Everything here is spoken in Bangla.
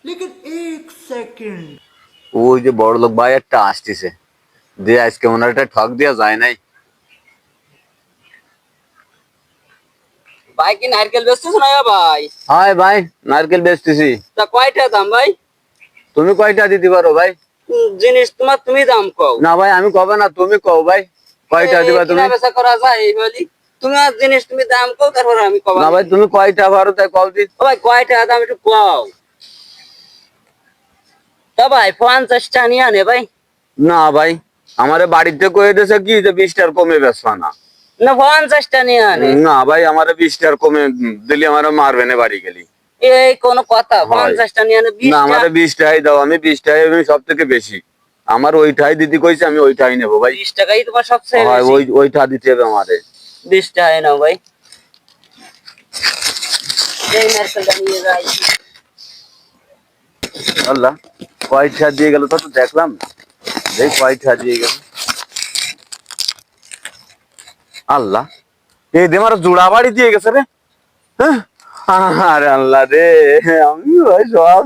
लेकिन एक सेकंड। ওই যে বড় লোক ভাই একটা আসতেছে, দিয়ে আজকে ওনার একটা ঠক দেওয়া যায় নাই। ভাই কি নারকেল বেচতেছ না ভাই? হাই ভাই, নারকেল বেচতেছি। তা কয়টা দাম ভাই? তুমি কয়টা দিতে পারো ভাই? জিনিস তুমি দাম কও। না ভাই আমি কবে না, তুমি কও ভাই কয়টা দিবা তুমি? কিনা বেচা করা যায় এই বলি। তুমি আর জিনিস তুমি দাম কও, তারপর আমি কব। না ভাই তুমি কয়টা পারো তাই কও দি। ও ভাই কয়টা দাম একটু কও। তা ভাই 50টা নিয়ে আনে ভাই। না ভাই, আমারে বাড়িতে কয়ে দিয়েছে কি যে 20টার কমে বেচবা না। না 50টা নিয়ে আনে। না ভাই, আমারে 20টার কমে দিলে আমারে মারবে না বাড়ি গেলি। এই কোন কথা? হয়। 50টা নিয়ে আনে না 20টা। আমারে 20টাই দাও, আমি 20টাই আমি সব থেকে বেশি। আমার ওইটাই দিদি কইছে, আমি ওইটাই নেবো ভাই। 20 টাকাই তোমার সবচেয়ে হয়, বেশি। ওইটা দিতে হবে আমারে। 20 টাকায় নাও ভাই। এই নারকেলটা নিয়ে যাই। আল্লাহ, কয়টা দিয়ে গেল তো দেখলাম না। এই কয়টা দিয়ে গেল। আল্লাহ, এই দে আমার জোড়া বাড়ি দিয়ে গেছে রে। হ্যাঁ, আরে আল্লাহ রে, আমি ভাই সব